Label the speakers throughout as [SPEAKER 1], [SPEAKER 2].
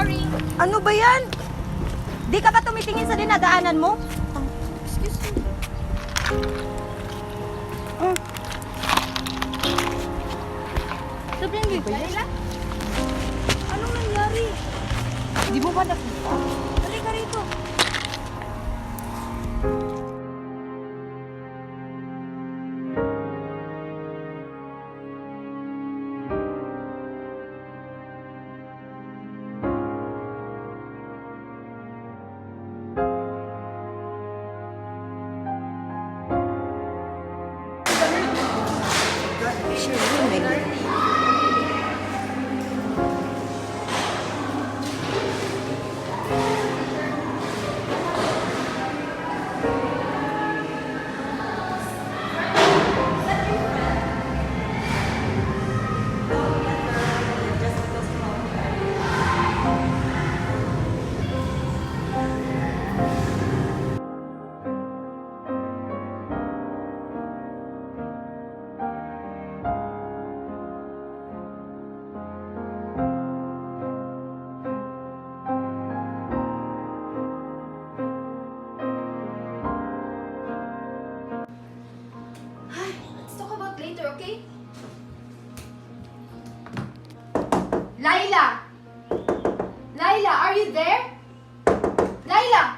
[SPEAKER 1] sorry.
[SPEAKER 2] Ano ba yan? Di ka ba tumitingin sa dinadaanan mo?
[SPEAKER 1] Excuse me. Sobrang gigil. Laila? Anong nangyari?
[SPEAKER 2] Di mo ba nakita?
[SPEAKER 1] Halika rito. Let's talk about later, okay? Laila! Laila, are you there? Laila!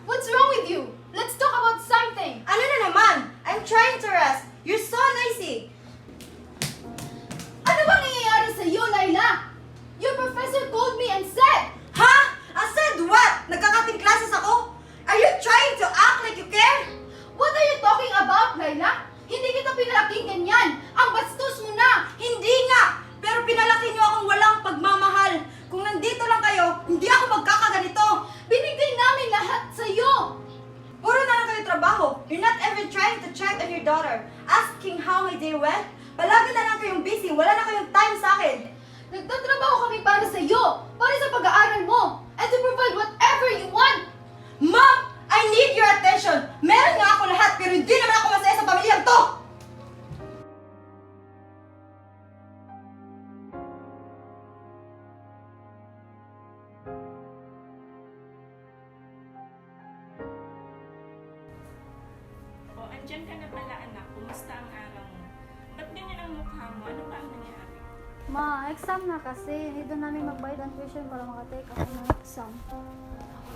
[SPEAKER 1] What's wrong with you? Let's talk about something!
[SPEAKER 2] Ano na naman? I'm trying to rest. You're so noisy.
[SPEAKER 1] Ano bang nangyayari sa iyo, Laila? Your professor called me and said,
[SPEAKER 2] Ha? I said what? Nagkakating classes ako? Are you trying to act like you care?
[SPEAKER 1] what are you talking about, Laila? Hindi kita pinalaking ganyan. Ang bastos mo na.
[SPEAKER 2] Hindi nga! Pero pinalaki niyo akong walang pagmamahal. Kung nandito lang kayo, hindi ako magkakaganito.
[SPEAKER 1] Binigay namin lahat sa iyo.
[SPEAKER 2] Puro na lang kayo trabaho. You're not ever trying to check on your daughter. Asking how my day went. Palagi na lang kayong busy. Wala na kayong time sa akin.
[SPEAKER 1] Nagtatrabaho kami para sa iyo, para sa pag-aaral mo, and to provide whatever you want.
[SPEAKER 2] Mom! I need your attention. Meron nga ako lahat, pero hindi naman ako masaya sa pamilyang to.
[SPEAKER 3] O, andyan ka na pala anak. Kumusta ang araw mo? Ba't ganyan ang mukha mo? Ano ba ang nangyari?
[SPEAKER 4] Ma, exam na kasi. Hindi doon namin magbayad ang tuition para makatake ako ng exam.
[SPEAKER 5] Ako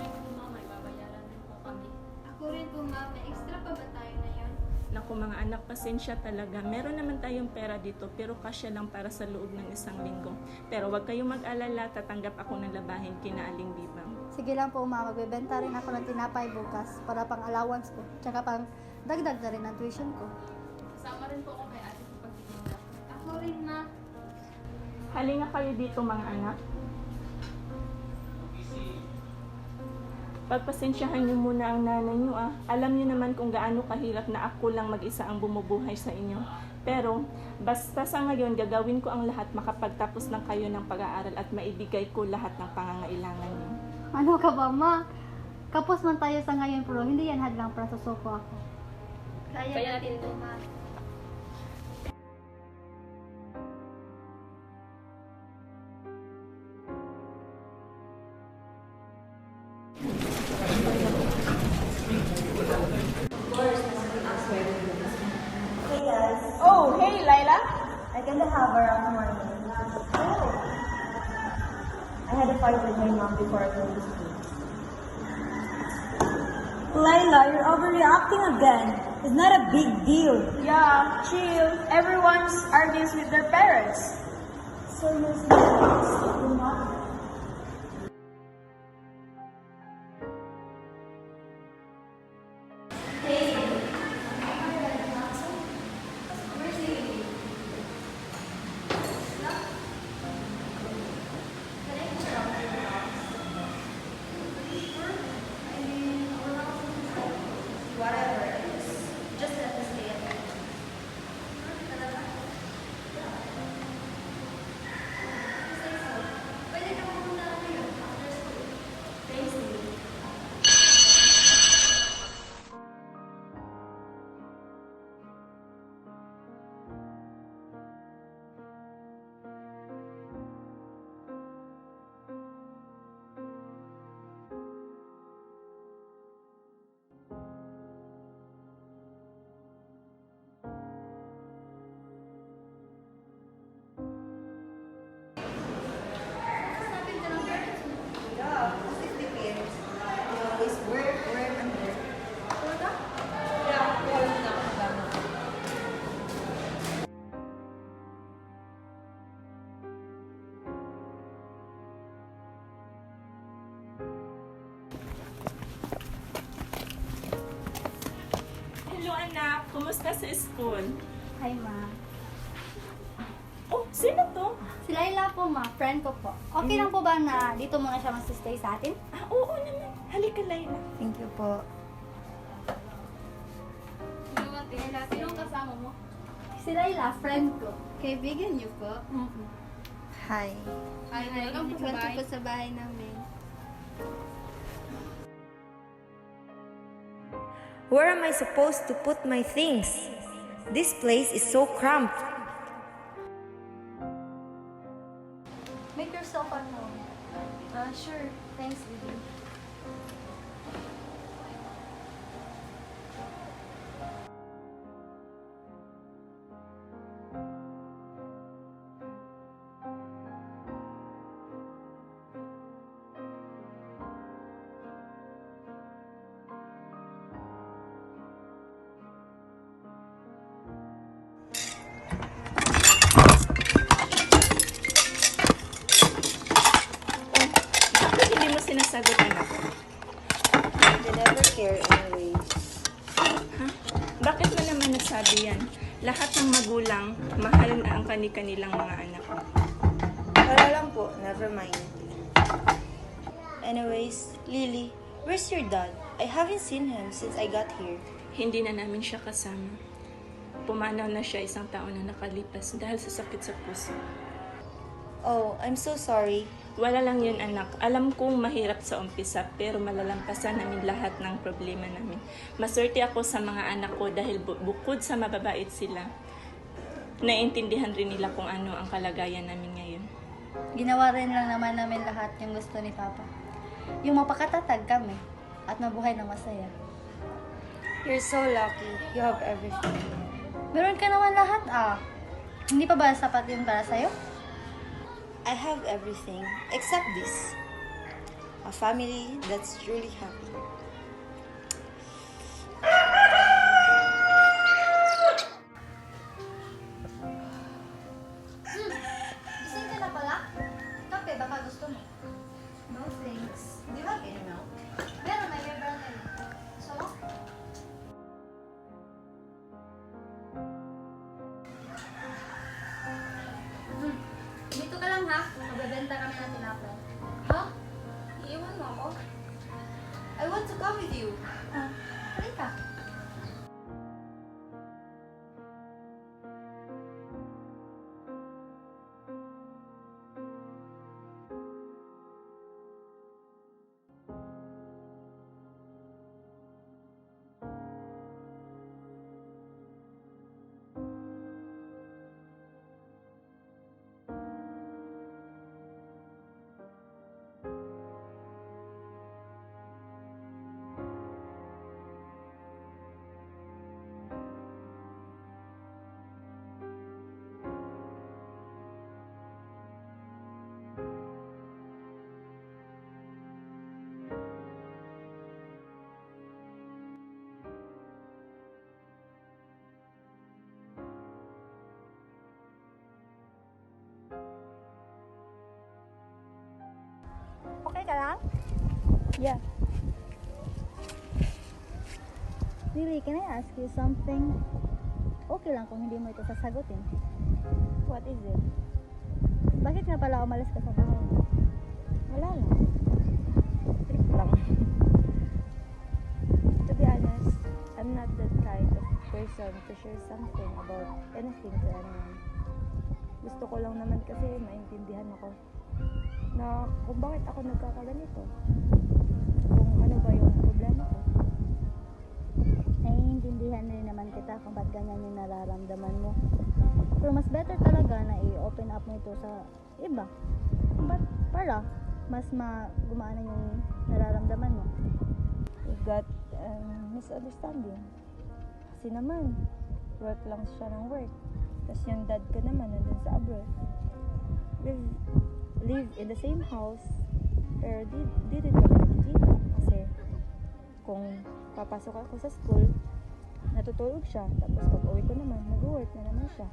[SPEAKER 5] rin po ma, may babayaran din po kami. Ako rin po ma, may extra pa ba tayo na yun?
[SPEAKER 3] Naku mga anak, pasensya talaga. Meron naman tayong pera dito, pero kasya lang para sa loob ng isang linggo. Pero wag kayong mag-alala, tatanggap ako ng labahin kina Aling Bibang.
[SPEAKER 4] Sige lang po ma, magbebenta rin ako ng tinapay bukas para pang allowance ko. Tsaka pang dagdag na rin ang tuition ko.
[SPEAKER 5] Kasama rin po ako kay ate sa pagtitinda. Ako rin ma.
[SPEAKER 3] Halina kayo dito mga anak. Pagpasensyahan niyo muna ang nanay niyo ah. Alam niyo naman kung gaano kahirap na ako lang mag-isa ang bumubuhay sa inyo. Pero, basta sa ngayon, gagawin ko ang lahat makapagtapos ng kayo ng pag-aaral at maibigay ko lahat ng pangangailangan niyo.
[SPEAKER 4] Ano ka ba ma? Kapos man tayo sa ngayon pero hindi yan hadlang para sa suko ako.
[SPEAKER 5] Kaya natin ito ma.
[SPEAKER 2] Oh, hey, Laila. I can have her on morning. Oh. I had a fight with my mom before I came to school. Laila, you're overreacting again. It's not a big deal.
[SPEAKER 1] Yeah, chill. Everyone argues with their parents.
[SPEAKER 2] So you're saying you're not.
[SPEAKER 5] Pwede
[SPEAKER 3] kumusta sa school?
[SPEAKER 4] Hi, ma.
[SPEAKER 3] Oh, sino to?
[SPEAKER 4] Si Laila po, ma. Friend ko po. Okay lang po ba na dito muna siya mag-stay sa atin?
[SPEAKER 3] Ah, oo naman. Halika, Layla.
[SPEAKER 2] Thank you po.
[SPEAKER 1] Sinong kasama mo?
[SPEAKER 4] Si Laila, friend ko.
[SPEAKER 5] Kaibigan niyo po?
[SPEAKER 2] Hi.
[SPEAKER 1] Hi, welcome po sa
[SPEAKER 5] Welcome
[SPEAKER 1] bahay.
[SPEAKER 5] po sa bahay namin.
[SPEAKER 2] Where am I supposed to put my things? This place is so cramped.
[SPEAKER 4] Make yourself at home.
[SPEAKER 1] Sure.
[SPEAKER 4] Thanks, baby.
[SPEAKER 3] Bakit hindi mo sinasagot, anak?
[SPEAKER 2] They never care anyway.
[SPEAKER 3] Bakit mo naman nasabi yan? Lahat ng magulang, mahal na ang kani-kanilang mga anak.
[SPEAKER 2] Wala lang po, never mind. Anyways, Lily, where's your dad? I haven't seen him since I got here.
[SPEAKER 3] Hindi na namin siya kasama. Pumanaw na siya 1 taon na nakalipas dahil sa sakit sa puso.
[SPEAKER 2] Oh, I'm so sorry.
[SPEAKER 3] Wala lang yun, anak. Alam kong mahirap sa umpisa, pero malalampasan namin lahat ng problema namin. Maswerte ako sa mga anak ko dahil bukod sa mababait sila, naiintindihan rin nila kung ano ang kalagayan namin ngayon.
[SPEAKER 4] Ginawa rin lang naman namin lahat yung gusto ni Papa. Yung mapakatatag kami at mabuhay na masaya.
[SPEAKER 2] You're so lucky. You have everything.
[SPEAKER 4] Meron ka naman lahat, ah. Hindi pa ba sapat yun para sa'yo?
[SPEAKER 2] I have everything except this. A family that's truly happy.
[SPEAKER 4] Gising ka na pala? Kape, baka gusto mo.
[SPEAKER 1] No thanks. Do you have any milk?
[SPEAKER 4] Meron, may beer brand nila. Gusto mo? Dito ka lang ha. Magbebenta kami ng tinapay.
[SPEAKER 1] Ha? Iiwan mo ako? I want to come with you.
[SPEAKER 4] Halika. Okay ka lang?
[SPEAKER 2] Yeah.
[SPEAKER 4] Lily, can I ask you something? Okay lang kung hindi mo ito sasagutin.
[SPEAKER 2] What is it?
[SPEAKER 4] Bakit nga pala umalis ka sa bahay?
[SPEAKER 2] Wala lang. Trip lang. To be honest, I'm not that kind of person to share something about anything to anyone. Gusto ko lang naman kasi maintindihan ako na kung bakit ako nagkakaganito. Kung ano ba yung problema ko.
[SPEAKER 4] Naiintindihan rin naman kita kung ba't ganyan yung nararamdaman mo. Pero mas better talaga na i-open up mo ito sa iba. Ba't para mas gumaan yung nararamdaman mo.
[SPEAKER 2] We got misunderstanding. Kasi naman, work lang siya ng work. Tapos yung dad ko naman nandun sa abroad. We live in the same house, pero didn't kami nakikita. Kasi kung papasok ako sa school, natutulog siya. Tapos pag uwi ko naman, nag-work na naman siya.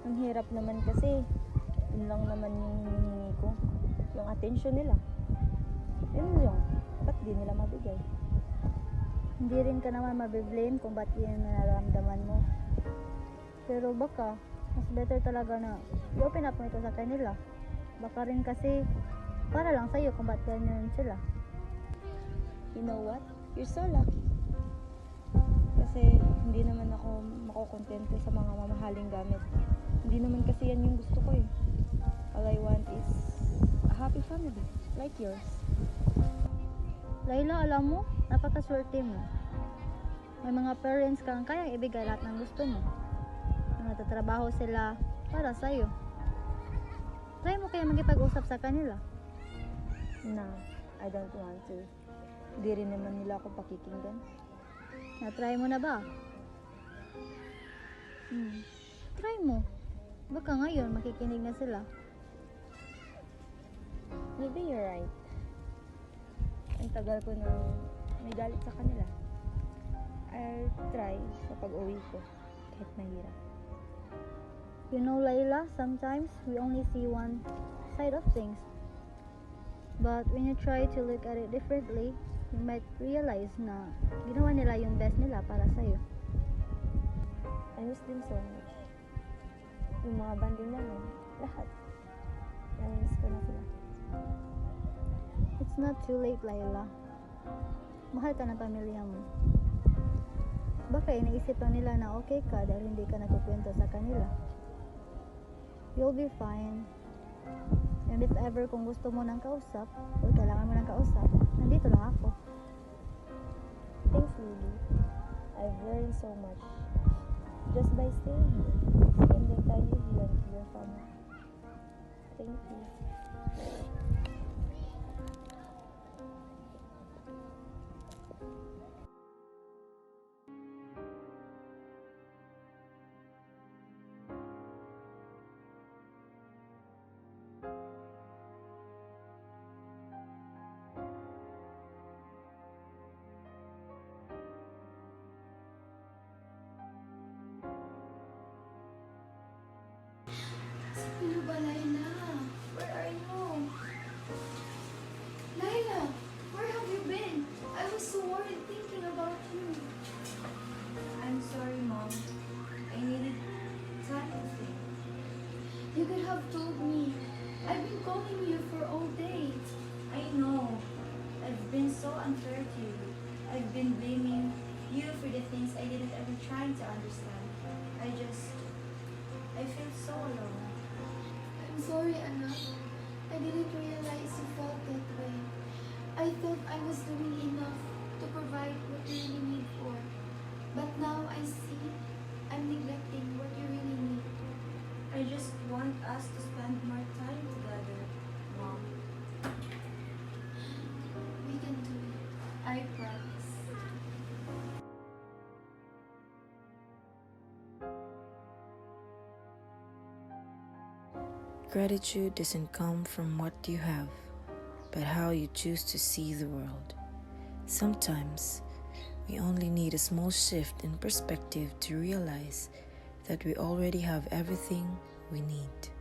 [SPEAKER 2] Ang hirap naman kasi, yun lang naman yung hinihingi ko. Yung attention nila. Yun yung, ba't di nila mabigay?
[SPEAKER 4] Hindi rin ka naman mabiblame kung ba't yun ang nararamdaman mo. Pero baka, mas better talaga na i-open up mo ito sa kanila. Baka rin kasi, para lang sa'yo kung ba't ganyan sila.
[SPEAKER 2] You know what? You're so lucky. Kasi hindi naman ako makokontento sa mga mamahaling gamit. Hindi naman kasi yan yung gusto ko eh. All I want is a happy family, like yours.
[SPEAKER 4] Layla, alam mo, napakaswerte mo. May mga parents kang kayang ibigay lahat ng gusto mo. Nagtatrabaho sila para sa'yo. Try mo kaya magipag-usap sa kanila.
[SPEAKER 2] No, I don't want to. Hindi rin naman nila ako pakikinggan.
[SPEAKER 4] Na-try mo na ba? Try mo. Baka ngayon makikinig na sila.
[SPEAKER 2] Maybe you're right. Ang tagal ko nang may galit sa kanila. I'll try sa pag-uwi ko, kahit mahirap.
[SPEAKER 4] You know, Layla, sometimes we only see one side of things. But when you try to look at it differently, you might realize na ginawa nila yung best nila para sa'yo.
[SPEAKER 2] I miss them so much. Yung mga banding namin, lahat. Namiss ko na sila.
[SPEAKER 4] It's not too late, Layla. Mahal ka ng pamilya mo. Baka iniisip lang nila na okay ka dahil hindi ka nagkukwento sa kanila. You'll be fine. And if ever kung gusto mo ng kausap, o kailangan mo ng kausap, nandito lang ako.
[SPEAKER 2] Thanks, Lily. I've learned so much. Just by staying here, spending time with you and your family. Thank you.
[SPEAKER 1] Sino ba, Laila? Where are you? Laila, where have you been? I was so worried thinking about you.
[SPEAKER 6] I'm sorry, Mom. I needed time to think.
[SPEAKER 1] You could have told me. I've been calling you for all day.
[SPEAKER 6] I know. I've been so unfair to you. I've been blaming you for the things I didn't ever try to understand. I feel so alone.
[SPEAKER 1] I'm sorry, Anak. I didn't realize you felt that way. I thought I was doing enough to provide what you really need for. But now I see I'm neglecting what you really need.
[SPEAKER 6] I just want us to spend more time together, Mom.
[SPEAKER 1] We can do it. I promise.
[SPEAKER 7] Gratitude doesn't come from what you have, but how you choose to see the world. Sometimes, we only need a small shift in perspective to realize that we already have everything we need.